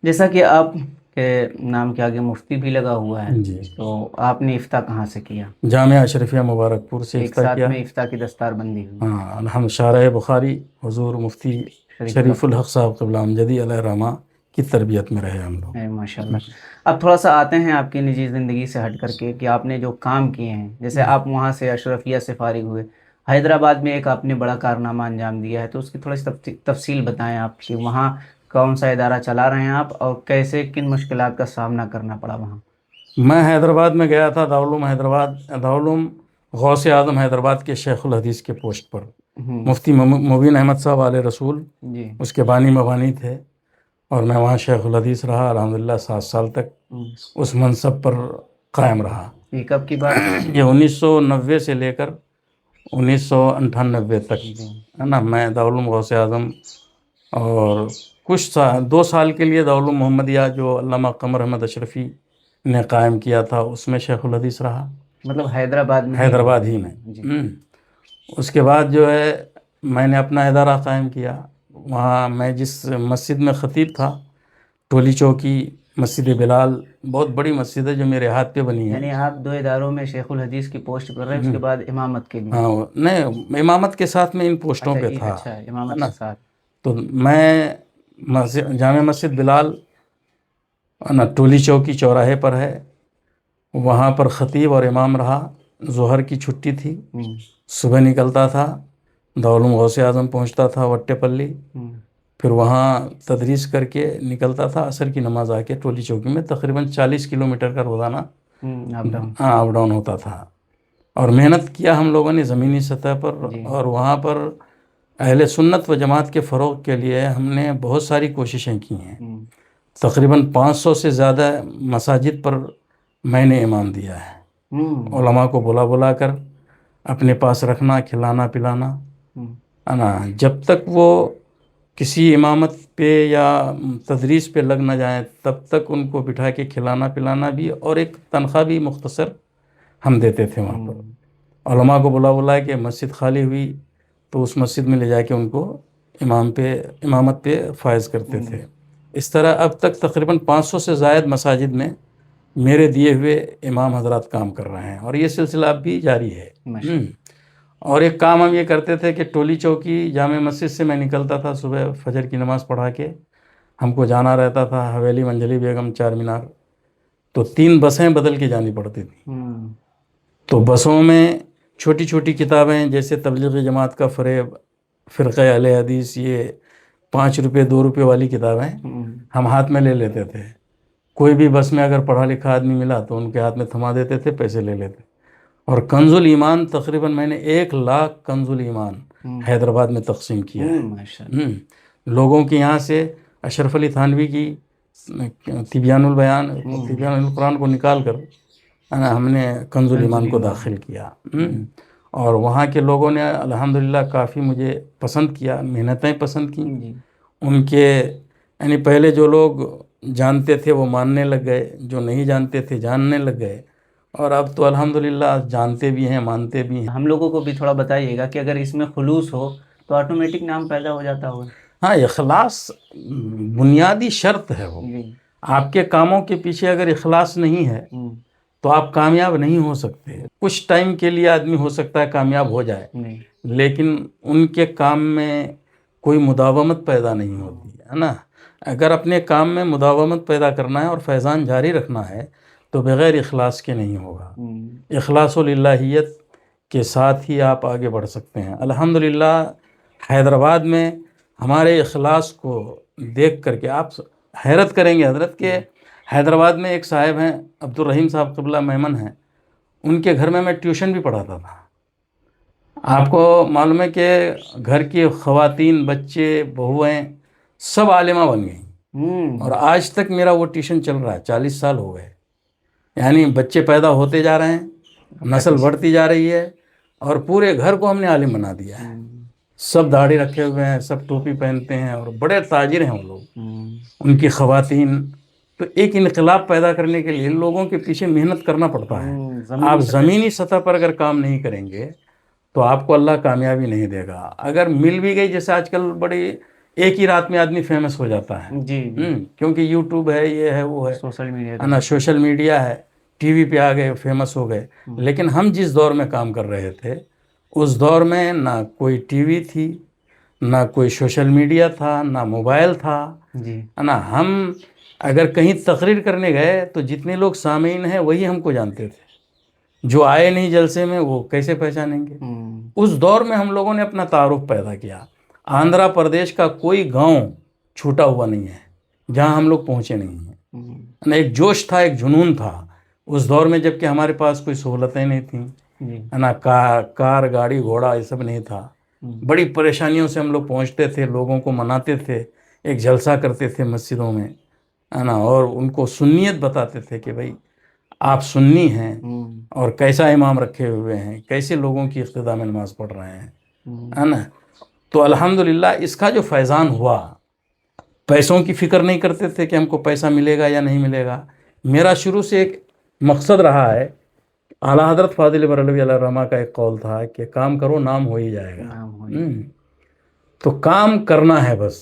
جیسا کہ آپ کے نام کے آگے مفتی بھی لگا ہوا ہے، جی، تو آپ نے افتاء کہاں سے کیا؟ جامعہ اشرفیہ مبارک پور سے ایک افتتاح ساتھ کیا۔ میں افتاء کی دستار بندی ہوئی؟ ہاں الحمد شارع بخاری حضور مفتی شریف شریف الحق، الحق صاحب قبلہ امجدی علیہ الرحمہ کی تربیت میں رہے ہم ماشاء لوگ۔ اللہ۔ اب تھوڑا سا آتے ہیں آپ کی نجی زندگی سے ہٹ کر کے کہ آپ نے جو کام کیے ہیں، جیسے آپ وہاں سے اشرفیہ سے فارغ ہوئے، حیدرآباد میں ایک آپ نے بڑا کارنامہ انجام دیا ہے، تو اس کی تھوڑی سی تفصیل بتائیں آپ کہ وہاں کون سا ادارہ چلا رہے ہیں آپ، اور کیسے کن مشکلات کا سامنا کرنا پڑا وہاں؟ میں حیدرآباد میں گیا تھا، دارالعلوم حیدرآباد، دارالعلوم غوث اعظم حیدرآباد کے شیخ الحدیث کے پوسٹ پر۔ ہوں، مفتی مبین احمد صاحب علیہ رسول جی، اس کے بانی مبانی تھے، اور میں وہاں شیخ الحدیث رہا الحمدللہ 7 سال تک ہوں۔ اس منصب پر قائم رہا۔ یہ کب کی بات ہے؟ یہ 1990 سے لے کر 1998 تک جی، ہے نا، میں دارالعلوم غوث اعظم، اور کچھ 2 سال کے لیے دارالعلوم محمدیہ جو علامہ قمر احمد اشرفی نے قائم کیا تھا اس میں شیخ الحدیث رہا، مطلب حیدرآباد میں ہی؟ حیدرآباد ہی میں۔ جی، اس کے بعد جو ہے میں نے اپنا ادارہ قائم کیا۔ وہاں میں جس مسجد میں خطیب تھا، ٹولی چوکی مسجد بلال، بہت بڑی مسجد ہے جو میرے ہاتھ پہ بنی ہے۔ یعنی آپ 2 اداروں میں شیخ الحدیث کی پوسٹ کر رہے ہیں، اس کے بعد امامت کے لیے؟ ہاں نہیں، امامت کے ساتھ میں ان پوسٹوں اچھا پہ یہ تھا اچھا ہے، ہے امامت نا۔ کے ساتھ۔ تو میں جامع مسجد بلال نا، ٹولی چوکی چوراہے پر ہے، وہاں پر خطیب اور امام رہا۔ ظہر کی چھٹی تھی، ہوں، صبح نکلتا تھا، دارالعلوم غوث اعظم پہنچتا تھا وٹے پلی، ہوں، پھر وہاں تدریس کر کے نکلتا تھا، عصر کی نماز آ کے ٹولی چوکی میں تقریباً 40 کلومیٹر کا روزانہ اپ ڈاؤن؟ اپ ڈاؤن ہوتا تھا۔ اور محنت کیا ہم لوگوں نے زمینی سطح پر، جی، اور وہاں پر اہل سنت و جماعت کے فروغ کے لیے ہم نے بہت ساری کوششیں کی ہیں۔ ہوں، تقریباً 500 سے زیادہ مساجد پر میں نے امام دیا ہے، ہوں، علماء کو بلا بلا کر اپنے پاس رکھنا، کھلانا پلانا ہوں، ہے نا، جب تک وہ کسی امامت پہ یا تدریس پہ لگ نہ جائیں تب تک ان کو بٹھا کے کھلانا پلانا بھی، اور ایک تنخواہ بھی مختصر ہم دیتے تھے وہاں پر۔ ہوں، علماء کو بلا بلا کے مسجد خالی ہوئی تو اس مسجد میں لے جا کے ان کو امامت پہ فائز کرتے ہوں، تھے۔ اس طرح اب تک تقریباً 500 سے زائد مساجد میں میرے دیے ہوئے امام حضرات کام کر رہے ہیں، اور یہ سلسلہ اب بھی جاری ہے۔ ماشاء اور ایک کام ہم یہ کرتے تھے کہ ٹولی چوکی جامع مسجد سے میں نکلتا تھا صبح فجر کی نماز پڑھا کے، ہم کو جانا رہتا تھا حویلی منجلی بیگم چار مینار، تو 3 بسیں بدل کے جانی پڑتی تھیں۔ ہوں، تو بسوں میں چھوٹی چھوٹی کتابیں جیسے تبلیغی جماعت کا فریب، فرقہ اہل حدیث، یہ 5 روپے 2 روپے والی کتابیں ہوں، ہم ہاتھ میں لے لیتے تھے۔ کوئی بھی بس میں اگر پڑھا لکھا آدمی ملا تو ان کے ہاتھ میں تھما دیتے تھے، پیسے لے لیتے۔ اور کنز الایمان تقریباً میں نے 1 لاکھ کنز الایمان ہوں، حیدرآباد میں تقسیم کیا ہے۔ ماشاء اللہ۔ لوگوں کے یہاں سے اشرف علی تھانوی کی تبیان البیان، ہوں، تبیان القرآن کو نکال کر ہم نے کنز کنز الایمان کو الایمان۔ داخل کیا۔ اور وہاں کے لوگوں نے الحمدللہ کافی مجھے پسند کیا، محنتیں پسند کیں جی، ان کے، یعنی پہلے جو لوگ جانتے تھے وہ ماننے لگ گئے، جو نہیں جانتے تھے جاننے لگ گئے، اور اب تو الحمدللہ جانتے بھی ہیں، مانتے بھی ہیں۔ ہم لوگوں کو بھی تھوڑا بتائیے گا کہ اگر اس میں خلوص ہو تو آٹومیٹک نام پیدا ہو جاتا ہوگا؟ ہاں، اخلاص بنیادی شرط ہے۔ وہ جی، آپ کے کاموں کے پیچھے اگر اخلاص نہیں ہے ہوں، تو آپ کامیاب نہیں ہو سکتے۔ کچھ ٹائم کے لیے آدمی ہو سکتا ہے کامیاب ہو جائے، جی، لیکن ان کے کام میں کوئی مداومت پیدا نہیں ہوتی ہے نا۔ اگر اپنے کام میں مداومت پیدا کرنا ہے اور فیضان جاری رکھنا ہے تو بغیر اخلاص کے نہیں ہوگا۔ ہوں، اخلاص الہیت کے ساتھ ہی آپ آگے بڑھ سکتے ہیں۔ الحمدللہ حیدرآباد میں ہمارے اخلاص کو دیکھ کر کے آپ حیرت کریں گے حضرت کہ حیدرآباد میں ایک صاحب ہیں عبد الرحیم صاحب قبلہ میمن ہیں، ان کے گھر میں ٹیوشن بھی پڑھاتا تھا۔ آپ کو معلوم ہے کہ گھر کی خواتین، بچے، بہویں سب عالمہ بن گئیں، ہوں، اور آج تک میرا وہ ٹیوشن چل رہا ہے، 40 سال ہو گئے۔ یعنی بچے پیدا ہوتے جا رہے ہیں، نسل بڑھتی جا رہی ہے، اور پورے گھر کو ہم نے عالم بنا دیا ہے۔ سب داڑھی رکھے ہوئے ہیں، سب ٹوپی پہنتے ہیں، اور بڑے تاجر ہیں وہ لوگ، ان کی خواتین۔ تو ایک انقلاب پیدا کرنے کے لیے لوگوں کے پیچھے محنت کرنا پڑتا ہے۔ آپ زمینی سطح پر اگر کام نہیں کریں گے تو آپ کو اللہ کامیابی نہیں دے گا۔ اگر مل بھی گئی، جیسے آج کل بڑی ایک ہی رات میں آدمی فیمس ہو جاتا ہے، جی جی، کیونکہ یوٹیوب ہے، یہ ہے، وہ ہے، سوشل میڈیا ہے نا، سوشل میڈیا ہے، ٹی وی پہ آ گئے، فیمس ہو گئے۔ ہوں۔ لیکن ہم جس دور میں کام کر رہے تھے اس دور میں نہ کوئی ٹی وی تھی، نہ کوئی سوشل میڈیا تھا، نہ موبائل تھا، جی ہے نا۔ ہم اگر کہیں تقریر کرنے گئے تو جتنے لوگ سامعین ہیں وہی ہم کو جانتے تھے، جو آئے نہیں جلسے میں وہ کیسے پہچانیں گے؟ ہوں اس دور میں ہم لوگوں نے اپنا تعارف پیدا کیا۔ آندھرا پردیش کا کوئی گاؤں چھوٹا ہوا نہیں ہے جہاں ہم لوگ پہنچے نہیں ہیں۔ ہوں، ایک جوش تھا، ایک جنون تھا اس دور میں، جب کہ ہمارے پاس کوئی سہولتیں نہیں تھیں، جی ہے نا، کار گاڑی گھوڑا یہ سب نہیں تھا۔ ہوں، بڑی پریشانیوں سے ہم لوگ پہنچتے تھے، لوگوں کو مناتے تھے، ایک جلسہ کرتے تھے مسجدوں میں، ہے نا، اور ان کو سنیت بتاتے تھے کہ بھائی آپ سنی ہیں ہوں، اور کیسا امام رکھے ہوئے ہیں، کیسے لوگوں کی اقتداء میں نماز پڑھ رہے ہیں، ہوں، ہے نا۔ تو الحمدللہ اس کا جو فیضان ہوا، پیسوں کی فکر نہیں کرتے تھے کہ ہم کو پیسہ ملے گا یا نہیں ملے گا۔ میرا شروع سے ایک مقصد رہا ہے، اعلیٰ حضرت فاضل بریلوی علیہ الرحمہ کا ایک قول تھا کہ کام کرو نام ہو ہی جائے گا۔ نام ہوئی، تو کام کرنا ہے بس،